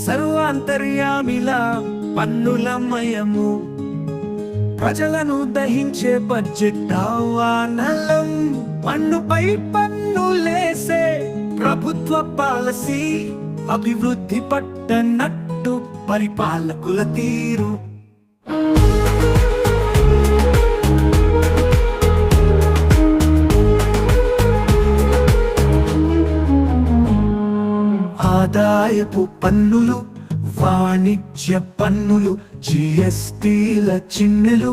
సర్వాంతర్యామిలా పన్నులమయము, ప్రజలను దహించే బడ్జెట్ ఆవానలం. పన్నుపై పన్నులేసే ప్రభుత్వ పాలసీ, అభివృద్ధి పట్టనట్టు పరిపాలకుల తీరు. ఆదాయపు పన్నులు, వాణిజ్య పన్నులు, జిఎస్టీల చిన్నెలు,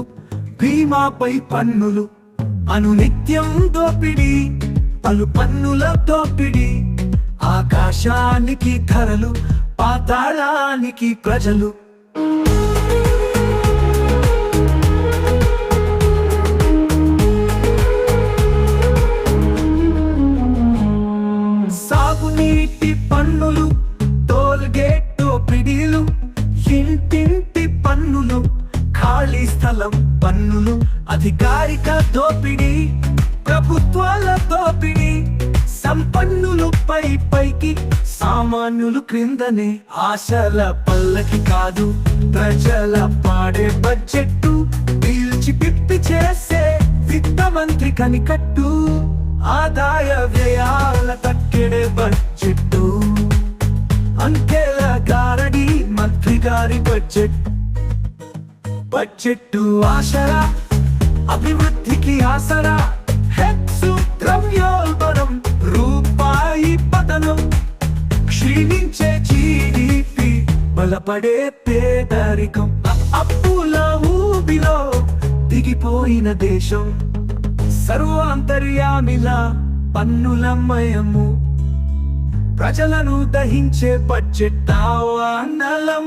బీమాపై పన్నులు, అనునిత్యం దోపిడీ, పలు పన్నుల దోపిడీ. ఆకాశానికి ధరలు, పాతాళానికి ప్రజలు. సాగునీటి పన్నులు, టోల్గేట్ దోపిడీలు, ఇంటింటి పన్నులు, ఖాళీ స్థలం పన్నులు, అధికారిక దోపిడీ, ప్రభుత్వాల దోపిడీ. సంపన్నులు పైకి, సామాన్యులు క్రిందనే. ఆశల పల్లకి కాదు ప్రజల పాడే బడ్జెట్టు, పీల్చి పిప్పి చేసే విత్త మంత్రి కనికట్టు. ఆదాయ వ్యయాల తక్కెడే బడ్జెట్టు, అంకెల గారడి మంత్రి గారి బడ్జెట్టు. ఆశరా అభివృద్ధికి ఆసరా, హెచ్చు ద్రవ్యోల్బణం, రూపాయి పతనం, క్షీణించే జీడీపీ, బలపడే పేదరికం. అప్పుల ఊబిలో దిగిపోయిన దేశం, సర్వాంతర్యామిలా పన్నులమయము, ప్రజలను దహించే బడ్జెట్ ఆవానలం.